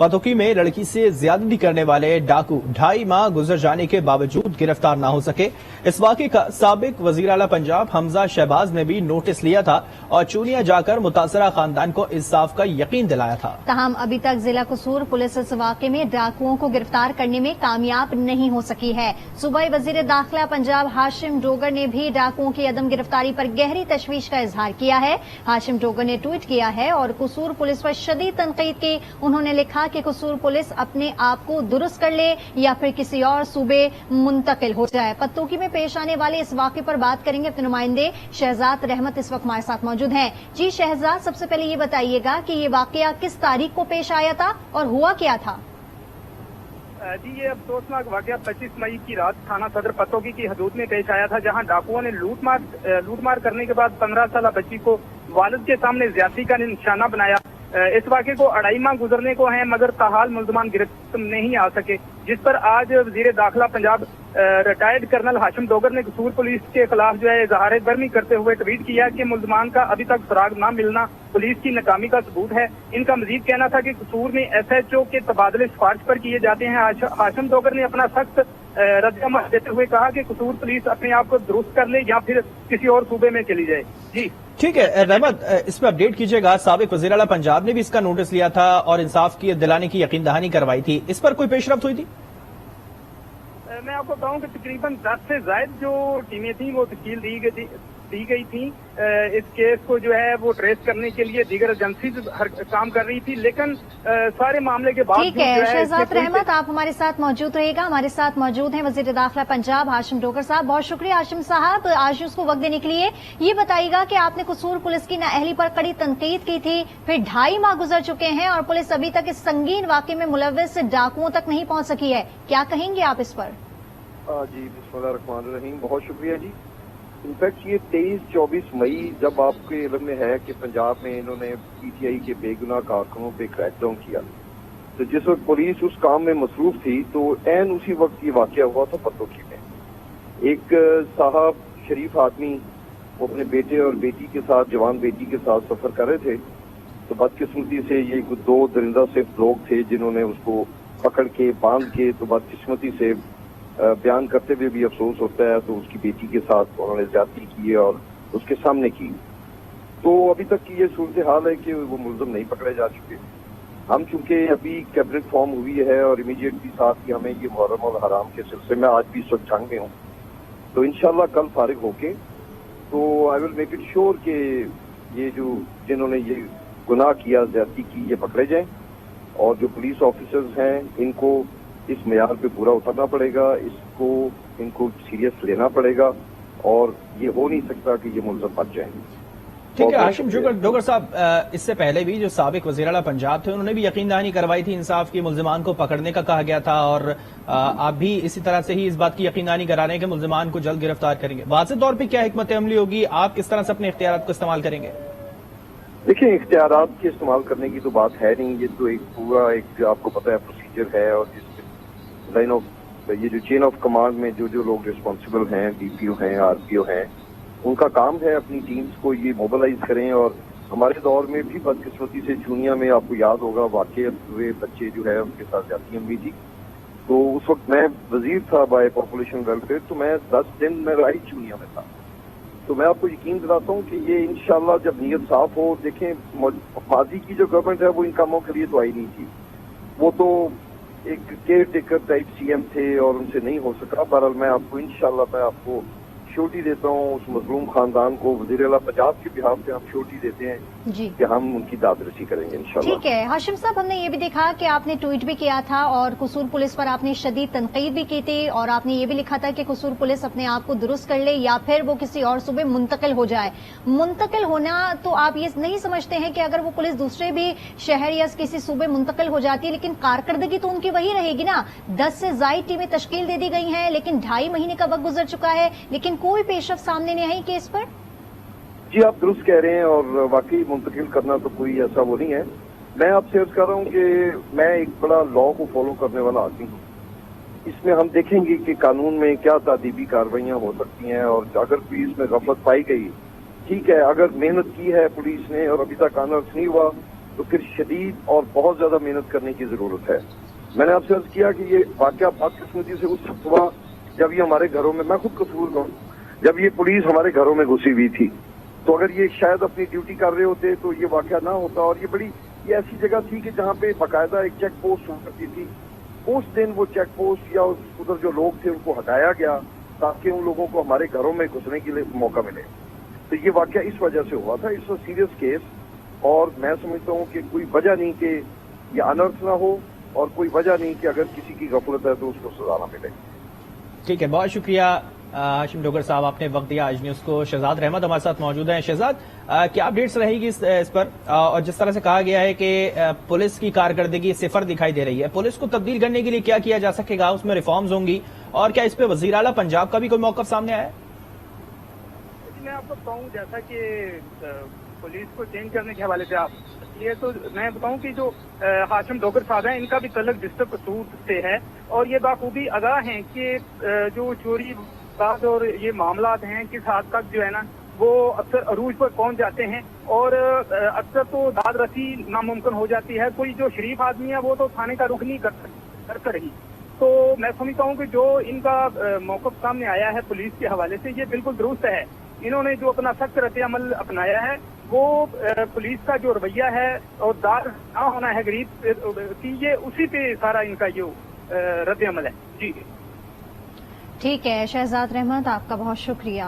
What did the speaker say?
पतोकी में लड़की से ज्यादती करने वाले डाकू 2.5 माह गुजर जाने के बावजूद गिरफ्तार न हो सके। इस वाक़े का साबिक वज़ीर आला पंजाब हमजा शहबाज ने भी नोटिस लिया था और चूनिया जाकर मुतासरा खानदान को इंसाफ का यकीन दिलाया था। ताहम अभी तक जिला कसूर पुलिस इस वाक़े में डाकुओं को गिरफ्तार करने में कामयाब नहीं हो सकी है। सूबाई वज़ीर दाखिला पंजाब हाशिम डोगर ने भी डाकुओं की अदम गिरफ्तारी पर गहरी तशवीश का इजहार किया है। हाशिम डोगर ने ट्वीट किया है और कसूर पुलिस पर शदीद तनकीद की। उन्होंने लिखा कि कसूर पुलिस अपने आप को दुरुस्त कर ले या फिर किसी और सूबे मुंतकिल हो जाए। पतोकी में पेश आने वाले इस वाक़े पर बात करेंगे अपने नुमाइंदे शहजाद रहमत इस वक्त हमारे साथ मौजूद हैं। जी शहजाद, सबसे पहले ये बताइएगा कि ये वाक़या किस तारीख को पेश आया था और हुआ क्या था? जी, ये अफसोसनाक वाक़या 25 मई की रात थाना सदर पतोकी की हदूद में पेश आया था, जहां डाकुओं ने लूटमार करने के बाद 15 साल बच्ची को वालिद के सामने ज्यादती का निशाना बनाया। इस वाक़े को 2.5 माह गुजरने को है, मगर ताहाल मुल्ज़मान गिरफ्त नहीं आ सके, जिस पर आज वज़ीर दाखिला पंजाब रिटायर्ड कर्नल हाशिम डोगर ने कसूर पुलिस के खिलाफ जो है इजहार बरमी करते हुए ट्वीट किया कि मुल्ज़मान का अभी तक सुराग न मिलना पुलिस की नाकामी का सबूत है। इनका मजीद कहना था कि कसूर में SHO के तबादले सिफारिश पर किए जाते हैं। हाशिम डोगर ने अपना सख्त रद्द-ए-अमल देते हुए कहा कि कसूर पुलिस अपने आप को दुरुस्त कर ले या फिर किसी और सूबे में चली जाए। जी ठीक है रहमत, इस पर अपडेट कीजिएगा। साबिक वज़ीर आला पंजाब ने भी इसका नोटिस लिया था और इंसाफ की दिलाने की यकीन दहानी करवाई थी। इस पर कोई पेशरफ्त हुई थी? मैं आपको बताऊं कि तकरीबन 10 से ज्यादा जो टीमें थी वो तश्कील दी गई थी। इस केस को जो है वो ट्रेस करने के लिए दीगर एजेंसी काम कर रही थी, लेकिन सारे मामले के बाद ठीक है शहजाद रहमत, आप हमारे साथ मौजूद रहिएगा। हमारे साथ मौजूद हैं वज़ीर दाखिला पंजाब हाशिम डोगर साहब। बहुत शुक्रिया हाशिम साहब आज उसको वक्त देने के लिए। ये बताइएगा कि आपने कसूर पुलिस की नाअहली पर कड़ी तनकीद की थी, फिर 2.5 माह गुजर चुके हैं और पुलिस अभी तक इस संगीन वाक़े में मुलव्विस डाकुओं तक नहीं पहुंच सकी है। क्या कहेंगे आप इस पर? जी बिस्मिल्लाहिर्रहमानिर्रहीम, बहुत शुक्रिया जी। इनफैक्ट ये 23-24 मई जब आपके इल्म में है कि पंजाब में इन्होंने PTI के बेगुनाह कारकुनों पे क्रैकडाउन किया, तो जिस वक्त पुलिस उस काम में मसरूफ थी तो ऐन उसी वक्त ये वाक़या हुआ था पतोकी में। एक साहब शरीफ आदमी वो अपने बेटे और बेटी के साथ, जवान बेटी के साथ सफर कर रहे थे, तो बदकिस्मती से ये 2 दरिंदा सिर्फ लोग थे जिन्होंने उसको पकड़ के बांध के, तो बदकिस्मती से बयान करते हुए भी अफसोस होता है, तो उसकी बेटी के साथ उन्होंने ज्यादती की और उसके सामने की। तो अभी तक की ये सूरत हाल है कि वो मुल्ज़िम नहीं पकड़े जा चुके। हम चूंकि अभी कैबिनेट फॉर्म हुई है और इमीडिएटली साथ ही हमें ये मुहर्रम और हराम के सिलसिले में आज भी इस वक्त जंग में हूँ, तो इंशाल्लाह कल फारिग होके तो I will make it sure कि ये जो जिन्होंने ये गुनाह किया, ज्यादती की, ये पकड़े जाएं और जो पुलिस ऑफिसर्स हैं इनको इस मेयार पे पूरा उतरना पड़ेगा, इनको सीरियस लेना पड़ेगा और ये हो नहीं सकता कि ये मुल्ज़िम बच जाएंगे। ठीक है हाशिम डोगर साहब, इससे पहले भी जो साबिक वज़ीर आला पंजाब थे उन्होंने भी यकीन दहानी करवाई थी इंसाफ की, मुल्ज़िमान को पकड़ने का कहा गया था और आप भी इसी तरह से ही इस बात की यकीन दहानी करा रहे हैं कि मुल्ज़िमान को जल्द गिरफ्तार करेंगे। वाज़ेह तौर पर क्या हिकमत अमली होगी, आप किस तरह से अपने इख्तियारात को इस्तेमाल करेंगे? देखिए, इख्तियारात के इस्तेमाल करने की तो बात है नहीं, ये तो एक पूरा एक आपको पता है प्रोसीजर है और लाइन ऑफ ये जो चेन ऑफ कमांड में जो लोग रिस्पॉन्सिबल हैं, DPO हैं, RPO हैं, उनका काम है अपनी टीम्स को ये मोबिलाइज करें। और हमारे दौर में भी बदकिस्मती से चूनिया में आपको याद होगा वाकई हुए बच्चे जो है उनके साथ ज्यादतियां हुई थी, तो उस वक्त मैं वजीर था बाय पॉपुलेशन वेलफेयर, तो मैं 10 दिन में राइट चूनिया में था। तो मैं आपको यकीन दिलाता हूँ कि ये इंशाल्लाह जब नीयत साफ हो, देखें माजी की जो गवर्नमेंट है वो इन कामों के लिए तो आई नहीं थी, वो तो एक केयर टेकर टाइप CM थे और उनसे नहीं हो सका। बहरहाल मैं आपको श्योरिटी देता हूँ उस मजलूम खानदान को, वज़ीर आला पंजाब के बिहाफ पे हम श्योरिटी देते हैं कि हम उनकी दादरसी करेंगे इंशाल्लाह। ठीक है हाशिम साहब, हमने ये भी देखा कि आपने ट्वीट भी किया था और कसूर पुलिस पर आपने शदीद तनकीद भी की थी और आपने ये भी लिखा था कि कसूर पुलिस अपने आप को दुरुस्त कर ले या फिर वो किसी और सूबे मुंतकिल हो जाए। मुंतकिल होना तो आप ये नहीं समझते हैं कि अगर वो पुलिस दूसरे भी शहर या किसी सूबे मुंतकिल हो जाती है, लेकिन कारकर्दगी तो उनकी वही रहेगी ना। 10 से ज्यादा टीमें तश्कील दे दी गई हैं, लेकिन 2.5 महीने का वक्त गुजर चुका है, लेकिन कोई पेशरफ्त सामने नहीं आई केस पर। जी आप दुरुस्त कह रहे हैं और वाकई मुंतकिल करना तो कोई ऐसा वो नहीं है। मैं आपसे अर्ज कर रहा हूँ कि मैं एक बड़ा लॉ को फॉलो करने वाला आदमी हूँ। इसमें हम देखेंगे कि कानून में क्या तादीबी कार्रवाइयाँ हो सकती हैं और अगर कोई इसमें गफलत पाई गई, ठीक है, अगर मेहनत की है पुलिस ने और अभी तक अनर्थ नहीं हुआ तो फिर शदीद और बहुत ज्यादा मेहनत करने की जरूरत है। मैंने आपसे अर्ज किया कि ये वाकया बदकिस्मती से उस सुबह जब ये हमारे घरों में, मैं खुद कसूर हूँ, जब ये पुलिस हमारे घरों में घुसी हुई थी, तो अगर ये शायद अपनी ड्यूटी कर रहे होते तो ये वाकया ना होता। और ये ऐसी जगह थी कि जहाँ पे बाकायदा एक चेक पोस्ट हो करती थी। उस दिन वो चेक पोस्ट या उधर जो लोग थे उनको हटाया गया ताकि उन लोगों को हमारे घरों में घुसने के लिए मौका मिले। तो ये वाकया इस वजह से हुआ था। इट्स अ सीरियस केस, और मैं समझता हूँ कि कोई वजह नहीं कि ये अनर्थ ना हो, और कोई वजह नहीं कि अगर किसी की गफलत है तो उसको सजा ना मिले। ठीक है, बहुत शुक्रिया हाशिम डोगर साहब, आपने वक्त दिया आज न्यूज को। शहजाद रहमत हमारे साथ मौजूद हैं। शहजाद, क्या अपडेट्स रहेगी इस पर? और जिस तरह से कहा गया है कि पुलिस की कारकर्दगी सिफर दिखाई दे रही है, पुलिस को तब्दील करने के लिए क्या किया जा सकेगा, उसमें रिफॉर्म्स होंगी, और क्या इस पे वजीर आला पंजाब का भी कोई मौकफ सामने आया है? मैं आपको बताऊं, जैसा कि पुलिस को चेंज करने के हवाले से आप ये, तो मैं बताऊं कि जो हाशिम डोगर साहब हैं, इनका भी तल्लुक डिस्ट्रिक्ट कसूर से है, और ये बाखूबी आगाह हैं कि जो चोरी और ये मामलात हैं किस हद तक जो है ना वो अक्सर अरूज पर पहुंच जाते हैं, और अक्सर तो दाद रसी नामुमकिन हो जाती है। कोई जो शरीफ आदमी है वो तो थाने का रुख नहीं कर रही। तो मैं समझता हूँ कि जो इनका मौक़िफ़ सामने आया है पुलिस के हवाले से, ये बिल्कुल दुरुस्त है। इन्होंने जो अपना सख्त रद्द-ए-अमल अपनाया है, वो पुलिस का जो रवैया है और दार ना होना है गरीब की, ये उसी पे सारा इनका जो रद्द-ए-अमल है। जी ठीक है शहजाद रहमत, आपका बहुत शुक्रिया।